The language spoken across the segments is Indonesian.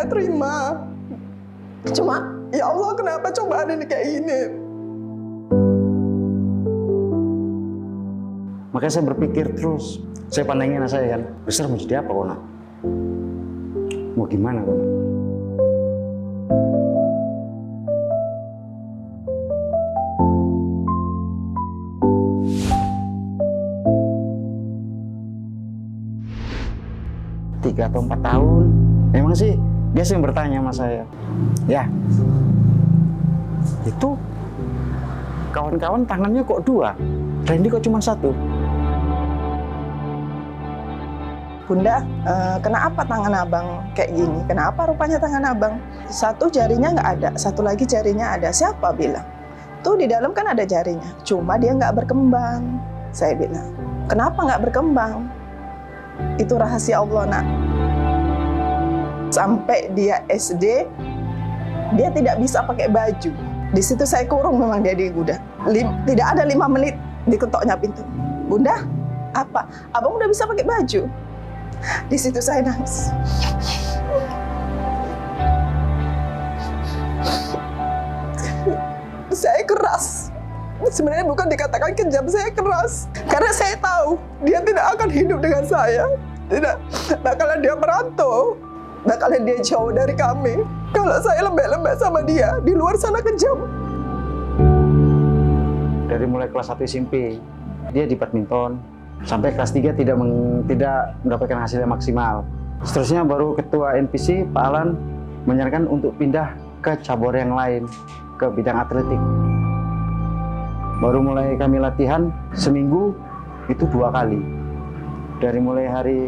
saya terima. Cuma ya Allah, kenapa cobaan ini kayak gini? Makanya saya berpikir terus. Saya pandangin anak saya kan, besar mau jadi apa kok nak? Mau gimana kok nak? Tiga atau 4 tahun. Memang sih dia sering bertanya sama saya. Ya, itu kawan-kawan tangannya kok 2, Randy kok cuma 1. Bunda, kenapa tangan abang kayak gini? Kenapa rupanya tangan abang? Satu jarinya nggak ada, satu lagi jarinya ada. Siapa bilang? Tuh di dalam kan ada jarinya, cuma dia nggak berkembang. Saya bilang, kenapa nggak berkembang? Itu rahasia Allah, nak. Sampai dia SD, dia tidak bisa pakai baju. Di situ saya kurung memang dia di gudang. Tidak ada 5 menit diketoknya pintu. Bunda, apa? Abang udah bisa pakai baju? Di situ saya nangis. Saya keras. Sebenarnya bukan dikatakan kejam, saya keras. Karena saya tahu dia tidak akan hidup dengan saya. Tidak, bakalan dia merantau. Bakalan dia jauh dari kami. Kalau saya lembek-lembek sama dia, di luar sana kejam. Dari mulai kelas 1 SMP, dia di badminton. Sampai kelas 3 tidak mendapatkan hasil yang maksimal. Seterusnya baru ketua NPC, Pak Alan, menyarankan untuk pindah ke cabur yang lain, ke bidang atletik. Baru mulai kami latihan seminggu itu 2 kali. Dari mulai hari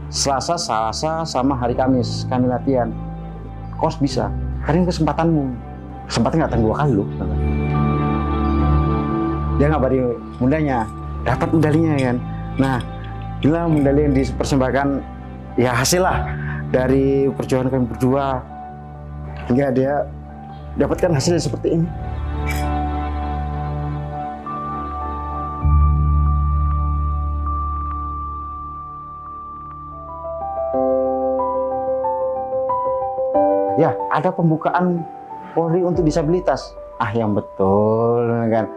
Selasa, sama hari Kamis kami latihan. Kos bisa, karena kesempatanmu. Kesempatan nggak datang 2 kali loh. Dia ngabari bundanya, dapat medalinya kan. Nah, inilah medali yang dipersembahkan, ya hasil lah dari perjuangan kami berdua. Hingga dia dapatkan hasil seperti ini. Ya, ada pembukaan Polri untuk disabilitas. Ah, yang betul kan.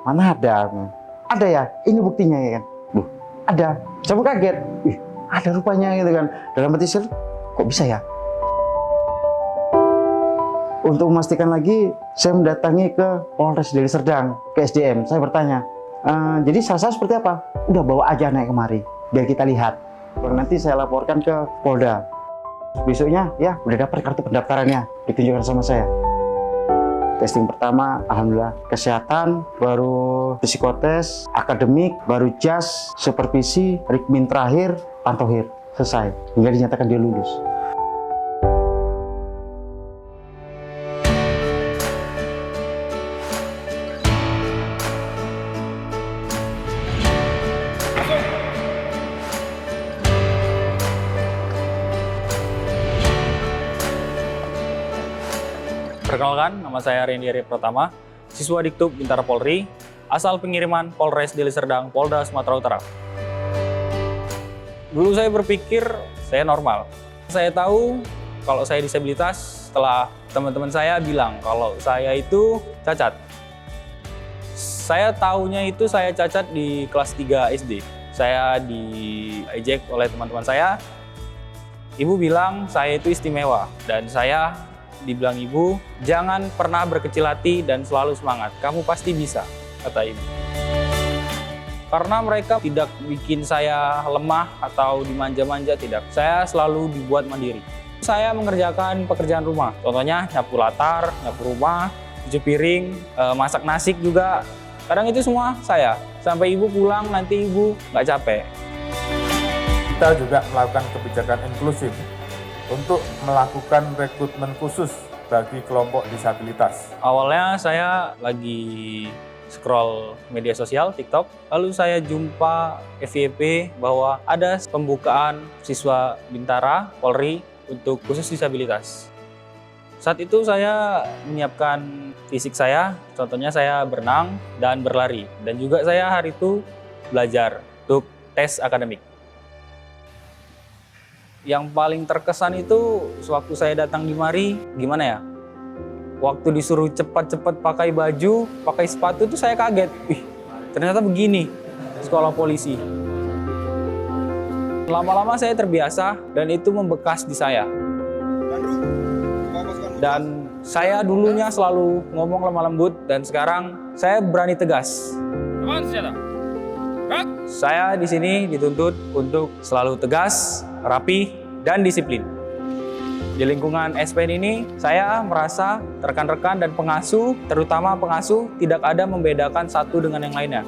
Mana ada? Ada ya, ini buktinya ya kan. Ada. Coba kaget. Ada rupanya gitu kan. Dalam hati saya, kok bisa ya? Untuk memastikan lagi, saya mendatangi ke Polres Deli Serdang, ke SDM. Saya bertanya, jadi Sasa seperti apa? Udah bawa aja naik kemari, biar kita lihat. Baru nanti saya laporkan ke Polda. Besoknya, ya udah dapat kartu pendaftarannya, ditunjukkan sama saya. Testing pertama, alhamdulillah kesehatan, baru psikotes, akademik, baru jas, supervisi, rikmin terakhir, pantohir, selesai. Hingga dinyatakan dia lulus. Perkenalkan, nama saya Randy Arya Pratama, siswa Diktub Bintara Polri, asal pengiriman Polres Deli Serdang, Polda Sumatera Utara. Dulu saya berpikir saya normal. Saya tahu kalau saya disabilitas setelah teman-teman saya bilang kalau saya itu cacat. Saya tahunya itu saya cacat di kelas 3 SD. Saya diejek oleh teman-teman saya. Ibu bilang saya itu istimewa dan saya dibilang ibu, jangan pernah berkecil hati dan selalu semangat. Kamu pasti bisa, kata ibu. Karena mereka tidak bikin saya lemah atau dimanja-manja, tidak. Saya selalu dibuat mandiri. Saya mengerjakan pekerjaan rumah. Contohnya nyapu latar, nyapu rumah, cuci piring, masak nasi juga. Kadang itu semua saya. Sampai ibu pulang, nanti ibu nggak capek. Kita juga melakukan kebijakan inklusif untuk melakukan rekrutmen khusus bagi kelompok disabilitas. Awalnya saya lagi scroll media sosial, TikTok, lalu saya jumpa FYP bahwa ada pembukaan siswa Bintara, Polri, untuk khusus disabilitas. Saat itu saya menyiapkan fisik saya, contohnya saya berenang dan berlari. Dan juga saya hari itu belajar untuk tes akademik. Yang paling terkesan itu sewaktu saya datang di mari, gimana ya? Waktu disuruh cepat-cepat pakai baju, pakai sepatu itu saya kaget. Ih, ternyata begini sekolah polisi. Lama-lama saya terbiasa dan itu membekas di saya. Dan saya dulunya selalu ngomong lemah lembut dan sekarang saya berani tegas. Saya di sini dituntut untuk selalu tegas, rapi, dan disiplin. Di lingkungan SPN ini, saya merasa rekan-rekan dan pengasuh, terutama pengasuh, tidak ada membedakan satu dengan yang lainnya.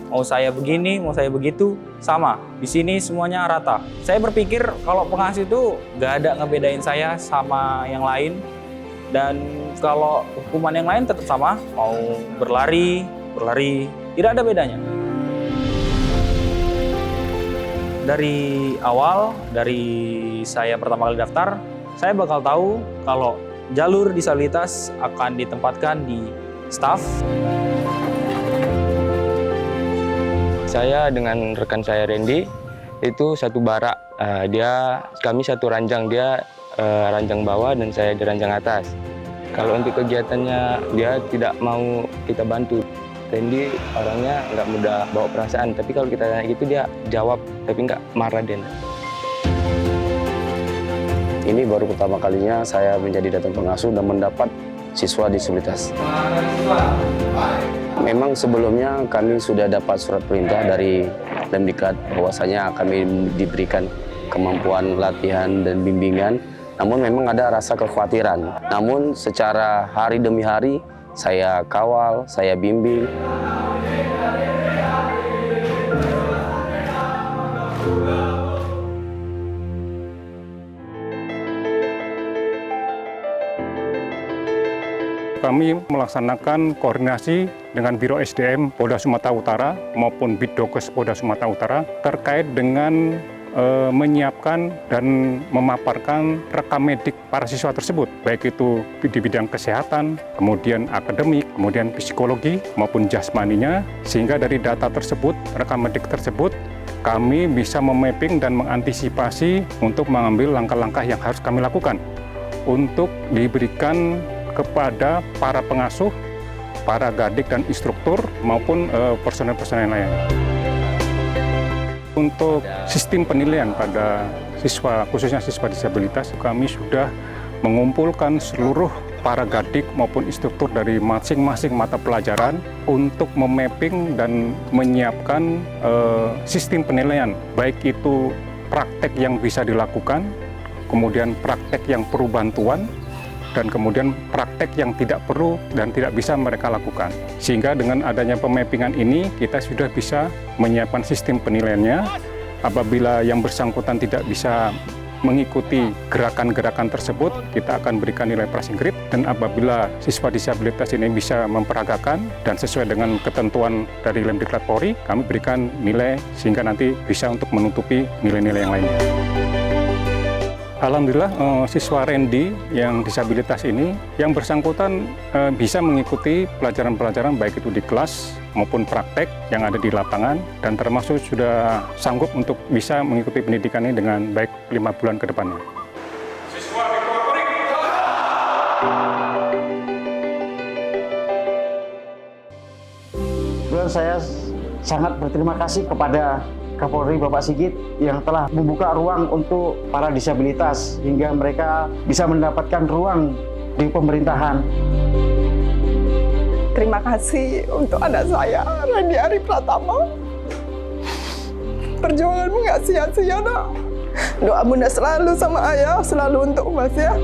Mau saya begini, mau saya begitu, sama. Di sini semuanya rata. Saya berpikir kalau pengasuh itu nggak ada ngebedain saya sama yang lain. Dan kalau hukuman yang lain tetap sama, mau berlari, tidak ada bedanya. Dari awal, dari saya pertama kali daftar, saya bakal tahu kalau jalur disabilitas akan ditempatkan di staf. Saya dengan rekan saya Randy itu satu barak. Kami satu ranjang, dia ranjang bawah dan saya di ranjang atas. Kalau untuk kegiatannya dia tidak mau kita bantu. Randy orangnya nggak mudah bawa perasaan, tapi kalau kita tanya gitu dia jawab, tapi nggak marah Den. Ini baru pertama kalinya saya menjadi datang pengasuh dan mendapat siswa disabilitas. Memang sebelumnya kami sudah dapat surat perintah dari Lemdiklat bahwasanya kami diberikan kemampuan latihan dan bimbingan, namun memang ada rasa kekhawatiran. Namun secara hari demi hari saya kawal, saya bimbing. Kami melaksanakan koordinasi dengan Biro SDM Polda Sumatera Utara maupun Bidokes Polda Sumatera Utara terkait dengan menyiapkan dan memaparkan rekam medik para siswa tersebut, baik itu di bidang kesehatan, kemudian akademik, kemudian psikologi maupun jasmaninya, sehingga dari data tersebut, rekam medik tersebut, kami bisa memapping dan mengantisipasi untuk mengambil langkah-langkah yang harus kami lakukan untuk diberikan kepada para pengasuh, para gadik dan instruktur maupun personel-personel lain. Untuk sistem penilaian pada siswa, khususnya siswa disabilitas, kami sudah mengumpulkan seluruh para gadik maupun instruktur dari masing-masing mata pelajaran untuk memapping dan menyiapkan sistem penilaian, baik itu praktek yang bisa dilakukan, kemudian praktek yang perlu bantuan, dan kemudian praktek yang tidak perlu dan tidak bisa mereka lakukan. Sehingga dengan adanya pemappingan ini, kita sudah bisa menyiapkan sistem penilaiannya. Apabila yang bersangkutan tidak bisa mengikuti gerakan-gerakan tersebut, kita akan berikan nilai passing grade. Dan apabila siswa disabilitas ini bisa memperagakan dan sesuai dengan ketentuan dari Lemdiklat Polri, kami berikan nilai sehingga nanti bisa untuk menutupi nilai-nilai yang lainnya. Alhamdulillah siswa Randy yang disabilitas ini yang bersangkutan bisa mengikuti pelajaran-pelajaran baik itu di kelas maupun praktek yang ada di lapangan dan termasuk sudah sanggup untuk bisa mengikuti pendidikan ini dengan baik 5 bulan ke depannya. Saya sangat berterima kasih kepada Kapolri Bapak Sigit yang telah membuka ruang untuk para disabilitas hingga mereka bisa mendapatkan ruang di pemerintahan. Terima kasih untuk anak saya, Randy Ari Pratama. Perjuanganmu nggak sia-sia, Nak. Doa Bunda selalu sama ayah, selalu untuk Mas ya.